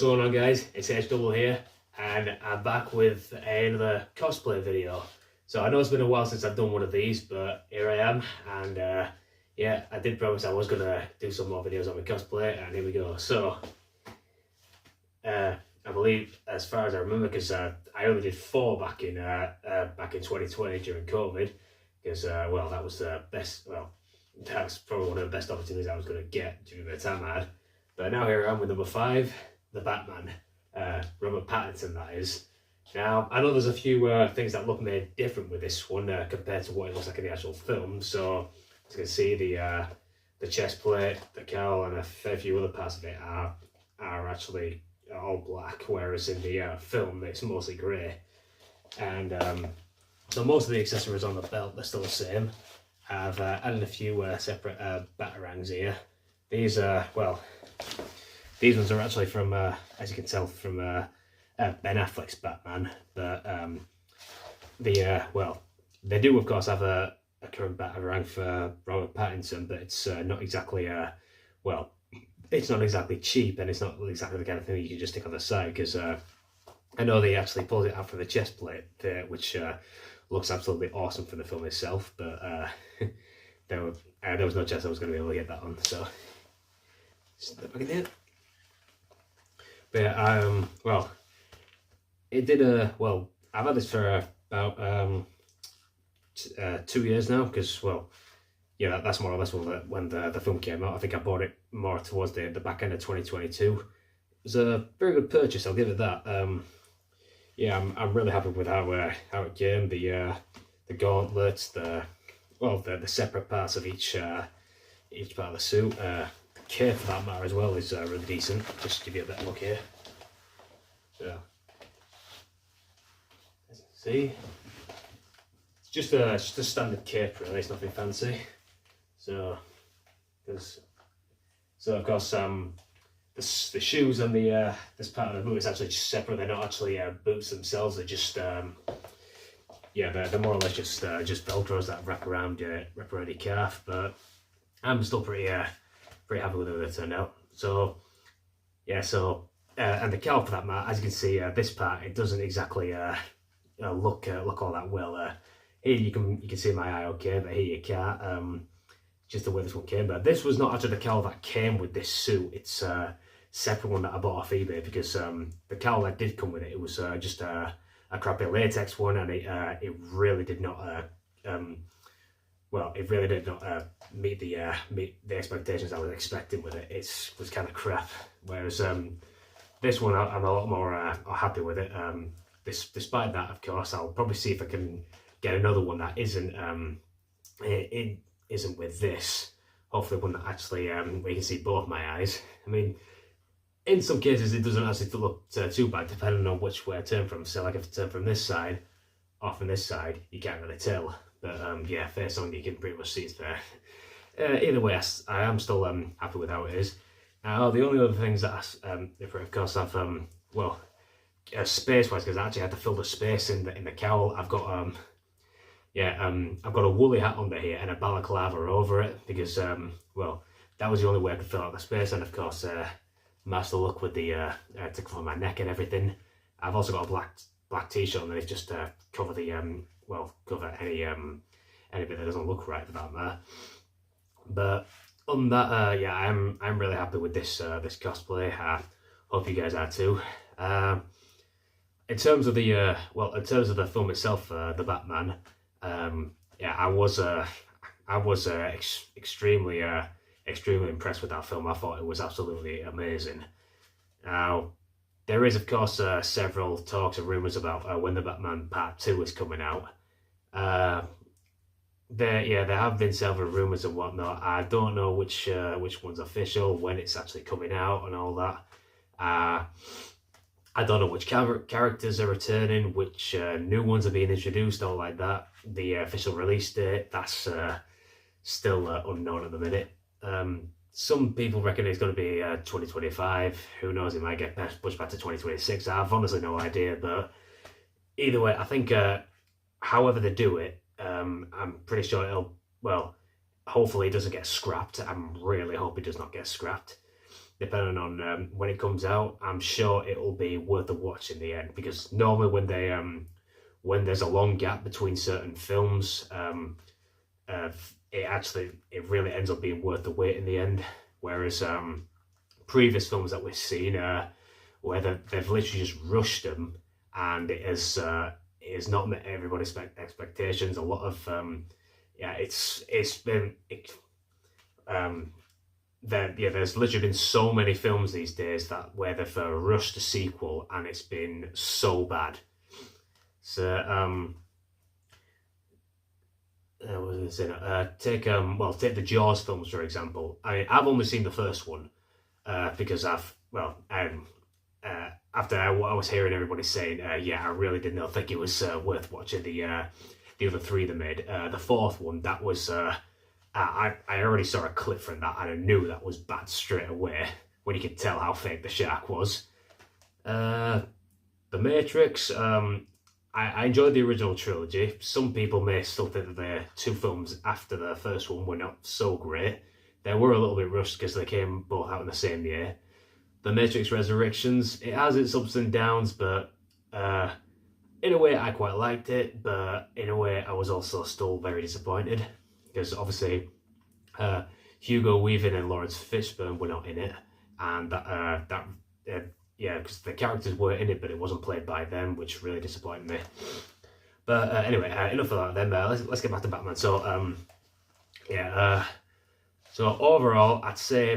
going on, guys? It's H Double here, and I'm back with another cosplay video. So I know it's been a while since I've done one of these, but here I am, and yeah, I did promise I was gonna do some more videos on my cosplay, and here we go. So I believe, as far as I remember, because I only did 4 back in 2020 during COVID, because well, that was the best. Well, that was probably one of the best opportunities I was going to get during the time I had. But now here I am with number 5, the Batman, Robert Pattinson, that is. Now, I know there's a few things that look made different with this one compared to what it looks like in the actual film. So, as you can see, the chest plate, the cowl, and a fair few other parts of it are actually all black, whereas in the film it's mostly grey. And so most of the accessories on the belt, they're still the same. I've added a few separate batarangs here. These well, these ones are actually from, as you can tell, from Ben Affleck's Batman. But well, they do of course have a current batarang for Robert Pattinson, but it's not exactly well, it's not exactly cheap, and it's not exactly the kind of thing that you can just stick on the side, because I know they actually pulled it out from the chest plate there, which looks absolutely awesome for the film itself, but there was no chance I was going to be able to get that on, so step back in there. But yeah, well, it did well, I've had this for about 2 years now, because, well, yeah, that's more or less when the film came out. I think I bought it more towards the back end of 2022. It was a very good purchase, I'll give it that. Yeah, I'm really happy with how it came. The gauntlets, the separate parts of each part of the suit. The cape, for that matter, as well, is really decent. Just to give you a better look here. So, as you can see, it's just a standard cape, really. It's nothing fancy. So of course, the shoes and this part of the boot is actually just separate. They're not actually boots themselves. They're just yeah, they're more or less just velcros that wrap around your calf. But I'm still pretty happy with the way they turned out. So yeah, and the cowl, for that matter, as you can see, this part, it doesn't exactly look all that well. Here you can see my eye okay, but here you can't. Just the way this one came. But this was not actually the cowl that came with this suit. It's a separate one that I bought off eBay, because the cowl that did come with it, it was just a crappy latex one, and it really did not well, it really did not meet the expectations I was expecting with it. It was kind of crap. Whereas this one, I'm a lot more happy with it. Despite that, of course, I'll probably see if I can get another one that isn't with this. Hopefully one that actually where you can see both my eyes. I mean, in some cases it doesn't actually look too bad, depending on which way I turn from. So like if I turn from this side or from this side, you can't really tell. But yeah, face on, you can pretty much see it's there. Either way, I am still happy with how it is. Now the only other things that of course I've well, space wise, because I actually had to fill the space in the cowl. I've got yeah, I've got a woolly hat under here and a balaclava over it, because well, that was the only way I could fill out the space. And of course, master look with the to cover my neck and everything. I've also got a black t-shirt underneath, just to cover the well, cover any bit that doesn't look right, for that matter. But on that, yeah, I'm really happy with this cosplay. I hope you guys are too. In terms of the well, in terms of the film itself, the Batman. Yeah, I was extremely impressed with that film. I thought it was absolutely amazing. Now, there is of course several talks and rumours about when the Batman Part 2 is coming out. There have been several rumours and whatnot. I don't know which one's official, when it's actually coming out and all that. I don't know which characters are returning, which new ones are being introduced, all like that. The official release date, that's still unknown at the minute. Some people reckon it's going to be 2025. Who knows, it might get pushed back to 2026. I've honestly no idea, but either way, I think however they do it, I'm pretty sure it'll, well, hopefully it doesn't get scrapped. I'm really hope it does not get scrapped. depending on when it comes out, I'm sure it'll be worth a watch in the end. Because normally when there's a long gap between certain films, uh, it really ends up being worth the wait in the end. Whereas previous films that we've seen, where they've literally just rushed them, and it has not met everybody's expectations. A lot of there's literally been so many films these days that where they've rushed a sequel and it's been so bad. So what was I going to say? Take the Jaws films for example. I've only seen the first one because after what I was hearing everybody saying, I really did not think it was worth watching the other three they made. The fourth one, that was I already saw a clip from that and I knew that was bad straight away when you could tell how fake the shark was. The Matrix, I enjoyed the original trilogy. Some people may still think that the two films after the first one were not so great. They were a little bit rushed because they came both out in the same year. The Matrix Resurrections, it has its ups and downs, but in a way I quite liked it, but in a way I was also still very disappointed because obviously Hugo Weaving and Lawrence Fishburne were not in it, and because the characters were in it, but it wasn't played by them, which really disappointed me. But anyway, enough of that. Then let's get back to Batman. So so overall, I'd say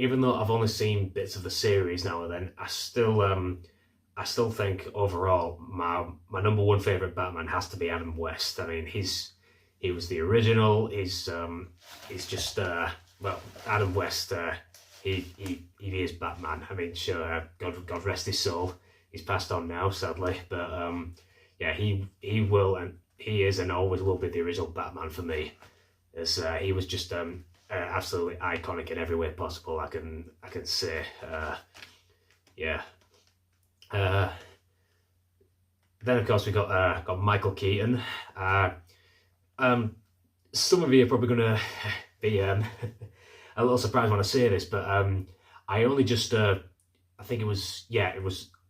even though I've only seen bits of the series now and then, I still think overall my number one favorite Batman has to be Adam West. I mean, he was the original. He's just Adam West. He is Batman. I mean, sure, God rest his soul. He's passed on now, sadly, but he will and he is and always will be the original Batman for me. As he was just absolutely iconic in every way possible. I can say, Then of course we got Michael Keaton. Some of you are probably gonna be a little surprised when I say this, but I only just I think it was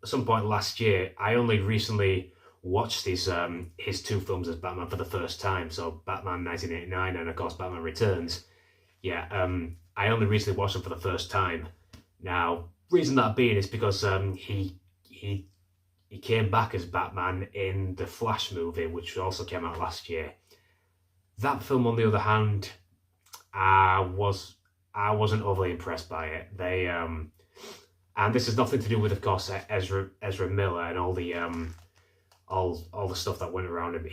at some point last year. I only recently watched his two films as Batman for the first time. So Batman 1989 and of course Batman Returns. I only recently watched them for the first time. Now, reason that being is because he came back as Batman in the Flash movie, which also came out last year. That film, on the other hand, I wasn't overly impressed by it. They and this has nothing to do with, of course, Ezra Miller and all the stuff that went around him.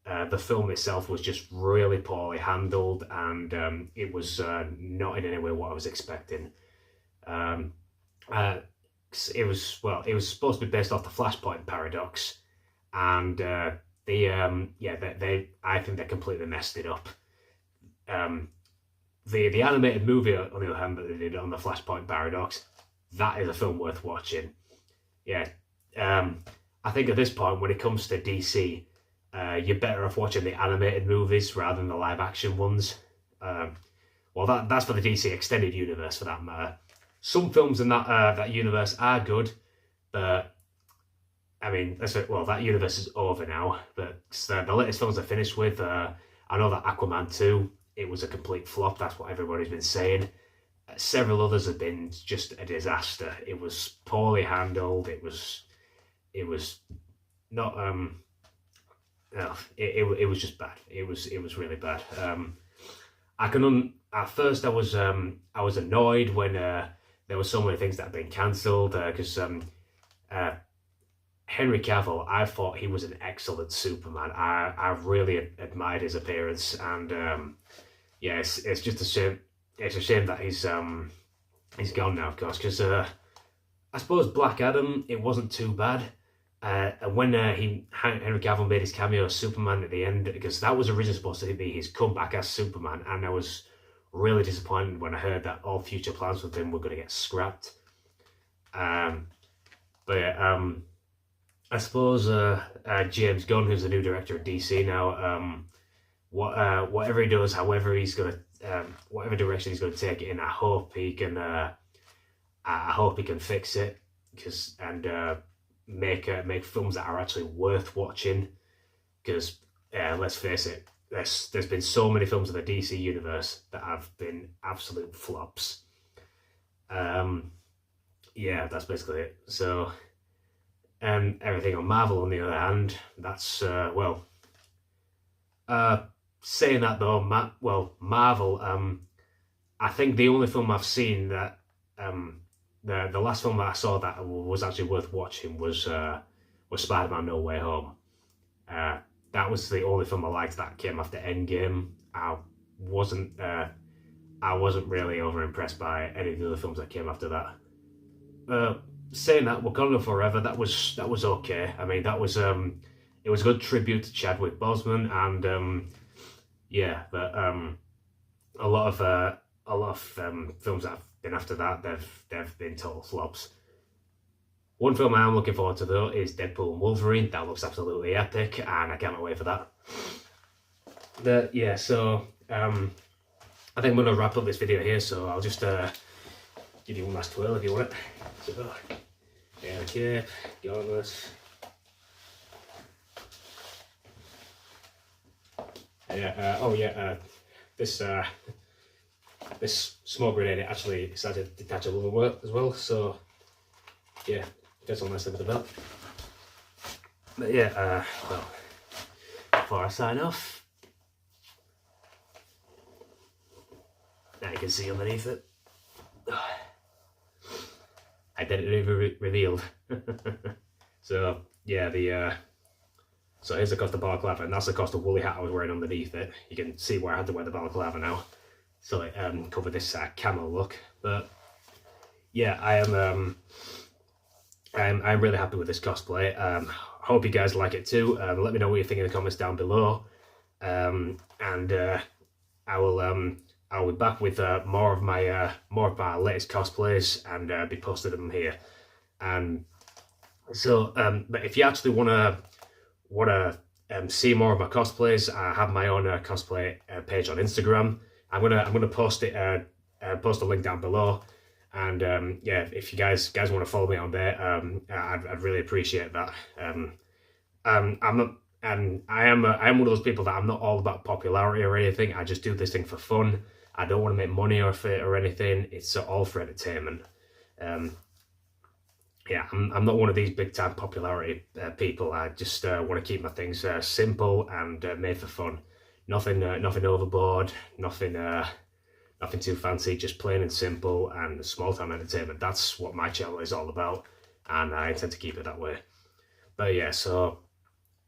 The film itself was just really poorly handled, and it was not in any way what I was expecting. It was supposed to be based off the Flashpoint paradox, and I think they completely messed it up. The animated movie, on the other hand, that they did on the Flashpoint paradox, that is a film worth watching. I think at this point, when it comes to DC, you're better off watching the animated movies rather than the live action ones. That's for the DC extended universe, for that matter. Some films in that universe are good, but I mean, that universe is over now. But the latest films I finished with, I know that Aquaman 2, it was a complete flop. That's what everybody's been saying. Several others have been just a disaster. It was poorly handled. It was not. It was just bad. It was really bad. At first I was annoyed when there were so many things that had been cancelled because Henry Cavill, I thought he was an excellent Superman. I really admired his appearance, and it's just a shame. It's a shame that he's gone now, of course, because I suppose Black Adam, it wasn't too bad. And when Henry Cavill made his cameo as Superman at the end, because that was originally supposed to be his comeback as Superman, and I was really disappointed when I heard that all future plans with him were going to get scrapped. I suppose James Gunn, who's the new director of DC now, whatever he does, however he's going to whatever direction he's going to take it in, I hope he can fix it, and make films that are actually worth watching. Because let's face it, there's been so many films in the DC universe that have been absolute flops. Yeah, that's basically it. So, everything on Marvel, on the other hand, that's saying that though, Marvel. I think the only film I've seen that the last film that I saw that was actually worth watching was Spider-Man: No Way Home. That was the only film I liked that came after Endgame. I wasn't really over impressed by any of the other films that came after that. Saying that, Wakanda Forever, that was okay. I mean, that was it was a good tribute to Chadwick Boseman, and yeah, but a lot of films that have been after that, they've been total flops. One film I am looking forward to though is Deadpool and Wolverine. That looks absolutely epic, and I cannot wait for that. But yeah, so I think I'm gonna wrap up this video here. So I'll just give you one last twirl if you want it. So yeah, the cape, gauntlets. Yeah. Oh yeah. This smoke grenade actually decided to detach a little bit as well. So yeah, gets on nicely with the belt. But yeah, well, before I sign off, now you can see underneath it. Identity revealed. So yeah, so here's the cost of balaclava, and that's the cost of woolly hat I was wearing underneath it. You can see where I had to wear the balaclava now, so it covered this camo look. But yeah, I'm really happy with this cosplay. Hope you guys like it too. Let me know what you think in the comments down below, and I'll be back with more of my latest cosplays and be posting them here. And so, but if you actually wanna see more of my cosplays, I have my own cosplay page on Instagram. I'm gonna post it, post a link down below. And yeah, if you guys want to follow me on there, I'd really appreciate that. I am one of those people that I'm not all about popularity or anything. I just do this thing for fun. I don't want to make money off it or anything. It's all for entertainment. Yeah, I'm not one of these big time popularity people. I just want to keep my things simple and made for fun. Nothing overboard. Nothing too fancy, just plain and simple and small-time entertainment. That's what my channel is all about, and I intend to keep it that way. But yeah, so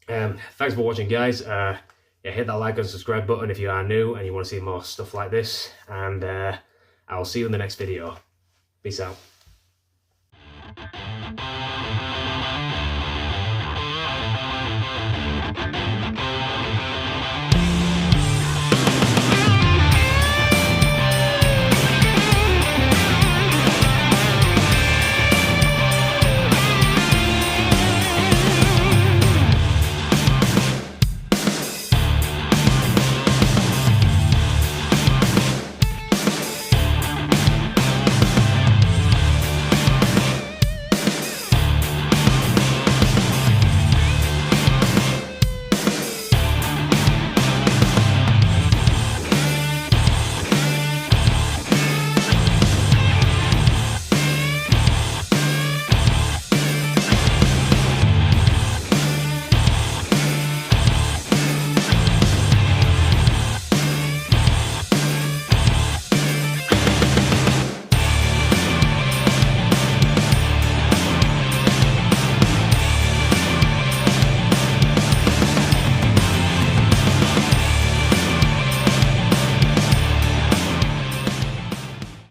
thanks for watching, guys. Yeah, hit that like and subscribe button if you are new and you want to see more stuff like this, and I'll see you in the next video. Peace out.